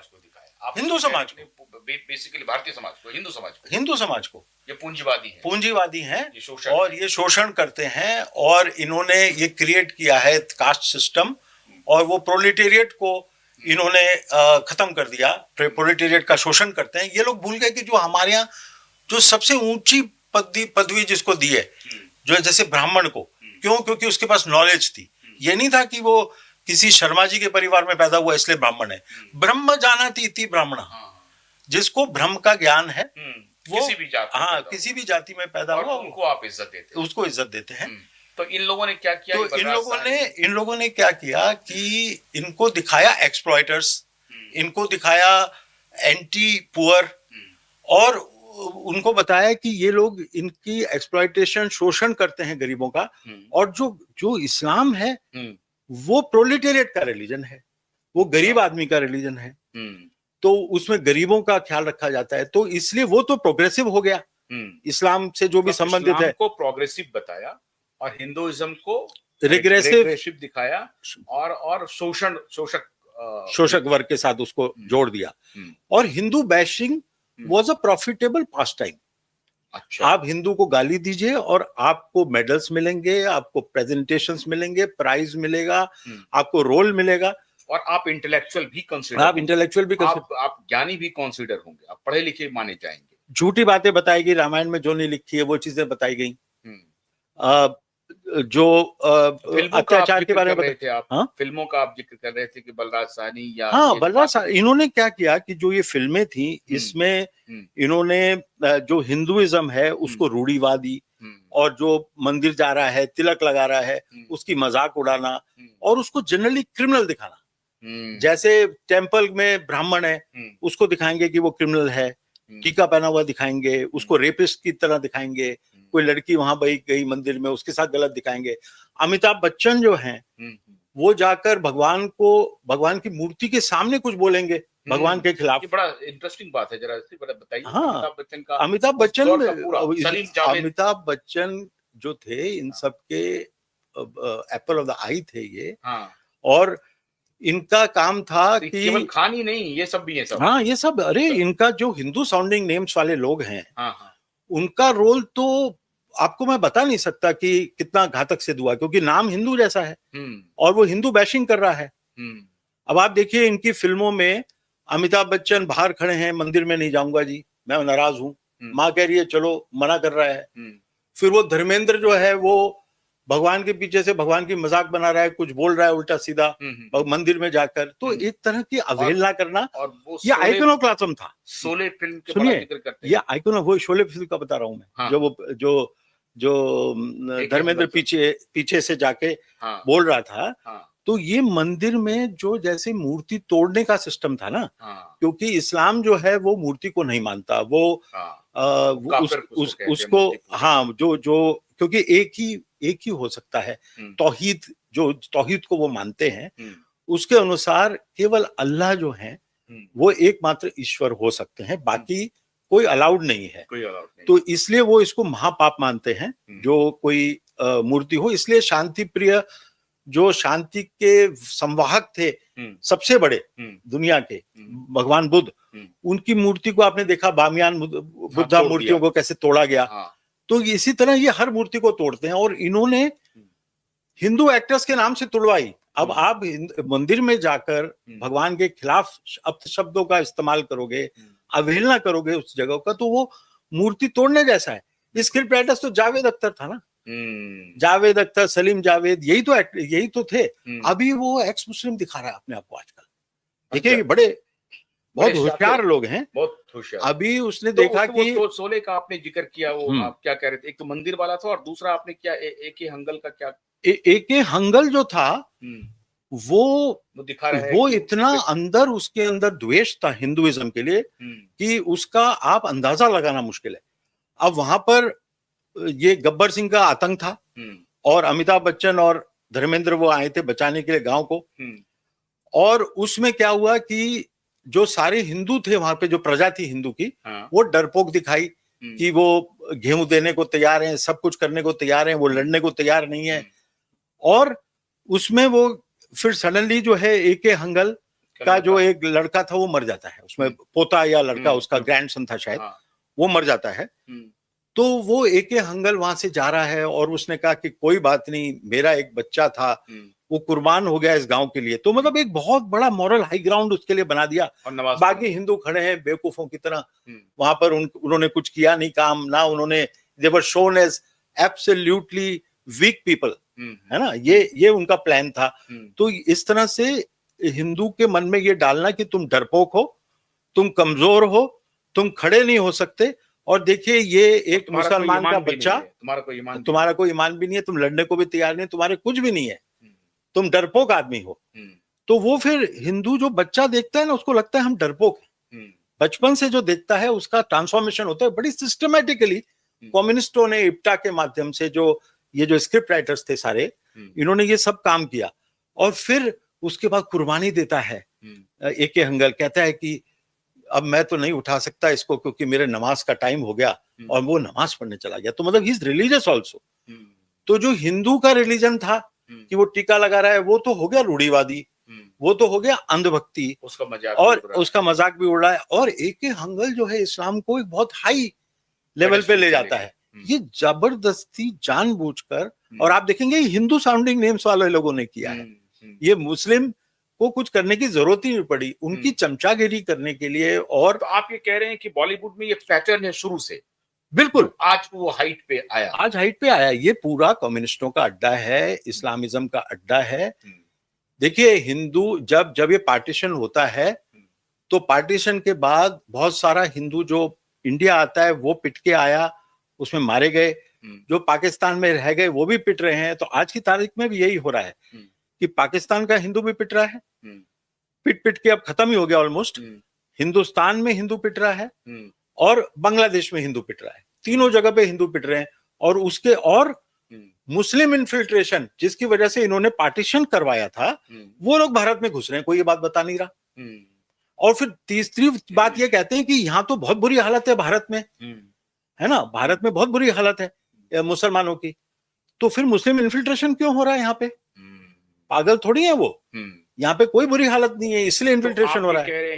समाज को दिखाया? आप हिंदू समाज को, बेसिकली भारतीय समाज को, हिंदू समाज को ये पूंजीवादी है और ये शोषण करते हैं, और इन्होंने ये क्रिएट किया है कास्ट सिस्टम, और वो प्रोलेटेरिएट को इन्होंने खत्म कर दिया। प्रोलेटेरिएट का शोषण करते हैं। ये लोग भूल गए कि जो हमारे यहाँ जो सबसे ऊंची पदवी जिसको दी है, जो जैसे ब्राह्मण को, क्यों? क्योंकि उसके पास नॉलेज थी। ये नहीं था कि वो किसी शर्मा जी के परिवार में पैदा हुआ इसलिए ब्राह्मण है। ब्रह्म जानाति इति ब्राह्मण, जिसको ब्रह्म का ज्ञान है वो किसी भी जाति किसी भी जाति में पैदा हुआ, उनको आप इज्जत देते हैं, उसको इज्जत देते हैं। तो इन लोगों ने क्या किया? तो इन लोगों ने क्या किया कि इनको दिखाया एक्सप्लॉयटर्स, इनको दिखाया एंटी पुअर, और उनको बताया कि ये लोग इनकी एक्सप्लॉयटेशन, शोषण करते हैं गरीबों का। और जो इस्लाम है वो प्रोलेटेरिएट का रिलीजन है, वो गरीब आदमी का रिलीजन है, तो उसमें गरीबों का ख्याल रखा जाता है। तो इसलिए वो तो प्रोग्रेसिव हो गया, इस्लाम से जो भी संबंधित है को प्रोग्रेसिव बताया, और हिंदुइज्म को रिग्रेसिव दिखाया, और शोषक वर्ग के साथ उसको जोड़ दिया। और Hindu bashing was a profitable pass time. अच्छा, आप हिंदू को गाली दीजिए और आपको मेडल्स मिलेंगे, आपको प्रेजेंटेशंस मिलेंगे, प्राइज मिलेगा, आपको रोल मिलेगा, और आप इंटेलेक्चुअल भी कंसीडर, आप ज्ञानी भी कंसीडर होंगे, आप पढ़े लिखे माने जाएंगे। झूठी बातें बताएगी, रामायण में जो नहीं लिखी है वो चीजें बताई गई। जो अत्याचार के बारे में थे आप, फिल्मों का आप जिक्र कर रहे थे कि बलराज साहनी या बलराज साहनी, इन्होंने क्या किया कि जो ये फिल्में थी इसमें इन्होंने जो हिंदुइज्म है उसको रूढ़िवादी, और जो मंदिर जा रहा है, तिलक लगा रहा है, उसकी मजाक उड़ाना, और उसको जनरली क्रिमिनल दिखाना। जैसे टेम्पल में ब्राह्मण है, उसको दिखाएंगे कि वो क्रिमिनल है, टीका पहना हुआ दिखाएंगे, उसको रेपिस्ट की तरह दिखाएंगे। कोई लड़की वहां गई मंदिर में, उसके साथ गलत दिखाएंगे। अमिताभ बच्चन जो हैं वो जाकर भगवान की मूर्ति के सामने कुछ बोलेंगे भगवान के खिलाफ। ये बड़ा इंटरेस्टिंग बात है, जरा बताइए। अमिताभ बच्चन जो थे, इन सब के एप्पल ऑफ द आई थे ये। और इनका काम था कि केवल खान ही नहीं, ये सब भी है सब। ये सब, अरे इनका जो हिंदू साउंडिंग नेम्स वाले लोग हैं, उनका रोल तो आपको मैं बता नहीं सकता कि कितना घातक सिद्ध हुआ, क्योंकि नाम हिंदू जैसा है और वो हिंदू बैशिंग कर रहा है। अब आप देखिए इनकी फिल्मों में अमिताभ बच्चन बाहर खड़े हैं, मंदिर में नहीं जाऊंगा जी, मैं नाराज हूं, माँ कह रही है चलो, मना कर रहा है। फिर वो धर्मेंद्र जो है वो भगवान के पीछे से भगवान की मजाक बना रहा है, कुछ बोल रहा है उल्टा सीधा मंदिर में जाकर। तो एक तरह की अवहेलना करना, ये आइकोनोक्लास्म था। शोले फिल्म के सुनिए, ये आइकोनो, वो शोले फिल्म का बता रहा हूं मैं। जो धर्मेंद्र पीछे से जाके बोल रहा था। तो ये मंदिर में जो जैसे मूर्ति तोड़ने का सिस्टम था ना, क्योंकि इस्लाम जो है वो मूर्ति को नहीं मानता, वो उसको जो क्योंकि एक ही हो सकता है तौहीद, जो तौहीद को वो मानते हैं, उसके अनुसार केवल अल्लाह जो है वो एकमात्र ईश्वर हो सकते हैं, बाकी कोई अलाउड नहीं है। तो इसलिए वो इसको महापाप मानते हैं जो कोई मूर्ति हो। इसलिए शांति प्रिय, जो शांति के संवाहक थे सबसे बड़े दुनिया के, भगवान बुद्ध, उनकी मूर्ति को आपने देखा, बामियान बुद्धा मूर्तियों को कैसे तोड़ा गया। तो इसी तरह ये हर मूर्ति को तोड़ते हैं, और इन्होंने हिंदू एक्टर्स के नाम से तुड़वाई। अब आप मंदिर में जाकर भगवान के खिलाफ अपशब्दों का इस्तेमाल करोगे, अवहेलना करोगे उस जगह का, तो वो मूर्ति तोड़ने जैसा है। स्क्रिप्ट राइटर्स तो जावेद अख्तर था ना, जावेद अख्तर, सलीम जावेद, यही तो थे। अभी वो एक्स मुस्लिम दिखा रहा है अपने आप को आजकल। देखिए बहुत होशियार लोग हैं, बहुत होशियार। अभी उसने देखा कि शोले का आपने जिक्र किया, वो आप क्या कह रहे थे? एक तो मंदिर वाला था, और दूसरा आपने क्या एके हंगल का क्या? एके हंगल जो था वो दिखा रहा है, वो इतना अंदर, उसके अंदर द्वेष था हिंदुइज्म के लिए कि उसका आप अंदाजा लगाना मुश्किल है। अब वहां पर ये गब्बर सिंह का आतंक था, और अमिताभ बच्चन और धर्मेंद्र वो आए थे बचाने के लिए गांव को। और उसमें क्या हुआ कि जो सारे हिंदू थे वहां पे, जो प्रजा थी हिंदू की, वो डरपोक दिखाई कि वो गेहूं देने को तैयार हैं, सब कुछ करने को तैयार हैं, वो लड़ने को तैयार नहीं है। और उसमें वो फिर सडनली जो है एके हंगल का जो एक लड़का था वो मर जाता है, उसमें पोता या लड़का, उसका ग्रैंडसन था शायद, वो मर जाता है। तो वो एके हंगल वहां से जा रहा है और उसने कहा कि कोई बात नहीं, मेरा एक बच्चा था, वो कुर्बान हो गया इस गांव के लिए। तो मतलब एक बहुत बड़ा मॉरल हाई ग्राउंड उसके लिए बना दिया। बाकी हिंदू खड़े हैं बेवकूफों की तरह वहां पर, उन्होंने कुछ किया नहीं काम ना, उन्होंने they were shown as absolutely weak people, है ना, ये उनका प्लान था। तो इस तरह से हिंदू के मन में ये डालना कि तुम डरपोक हो, तुम कमजोर हो, तुम खड़े नहीं हो सकते। और देखिए ये एक मुसलमान का बच्चा, तुम्हारा कोई ईमान भी नहीं है, तुम लड़ने को भी तैयार नहीं, तुम्हारे कुछ भी नहीं है, तुम डरपोक आदमी हो। तो वो फिर हिंदू जो बच्चा देखता है ना, उसको लगता है हम डरपोक हैं। बचपन से जो देखता है उसका ट्रांसफॉर्मेशन होता है बड़ी सिस्टमेटिकली। कम्युनिस्टों ने इप्टा के माध्यम से, जो ये जो स्क्रिप्ट राइटर्स थे सारे, इन्होंने ये सब काम किया। और फिर उसके बाद कुर्बानी देता है एके हंगल, कहता है कि अब मैं तो नहीं उठा सकता इसको क्योंकि मेरे नमाज का टाइम हो गया, और वो नमाज पढ़ने चला गया। तो मतलब ही इज रिलीजियस ऑल्सो। तो जो हिंदू का रिलीजन था कि वो टीका लगा रहा है, वो तो हो गया रूढ़िवादी, वो तो हो गया अंधभक्ति, उसका मजाक भी उड़ रहा है। और एके हंगल जो है इस्लाम को एक बहुत हाई लेवल पे ले जाता है। ये जबरदस्ती जानबूझकर, और आप देखेंगे हिंदू साउंडिंग नेम्स वाले लोगों ने किया है। ये मुस्लिम को कुछ करने की जरूरत ही नहीं पड़ी, उनकी चमचागिरी करने के लिए। और तो आप ये कह रहे हैं कि बॉलीवुड में ये पैटर्न है शुरू से, बिल्कुल, आज वो हाइट पे आया, आज हाइट पे आया। ये पूरा कम्युनिस्टों का अड्डा है, इस्लामिज्म का अड्डा है। देखिए हिंदू जब ये पार्टीशन होता है, तो पार्टीशन के बाद बहुत सारा हिंदू जो इंडिया आता है वो पिट के आया, उसमें मारे गए। जो पाकिस्तान में रह गए वो भी पिट रहे हैं। तो आज की तारीख में भी यही हो रहा है कि पाकिस्तान का हिंदू भी पिट रहा है, पिट पिट के अब खत्म ही हो गया ऑलमोस्ट। हिंदुस्तान में हिंदू पिट रहा है और बांग्लादेश में हिंदू पिट रहा है, तीनों जगह पे हिंदू पिट रहे हैं। और उसके और मुस्लिम इन्फिल्ट्रेशन, जिसकी वजह से इन्होंने पार्टीशन करवाया था, वो लोग भारत में घुस रहे हैं, कोई ये बात बता नहीं रहा। और फिर तीसरी बात ये कहते हैं कि यहाँ तो बहुत बुरी हालत है भारत में, है ना, भारत में बहुत बुरी हालत है मुसलमानों की। तो फिर मुस्लिम इन्फिल्ट्रेशन क्यों हो रहा है यहाँ पे? पागल थोड़ी है वो, यहाँ पे कोई बुरी हालत नहीं है, इसलिए इन्फिल्ट्रेशन हो रहा है।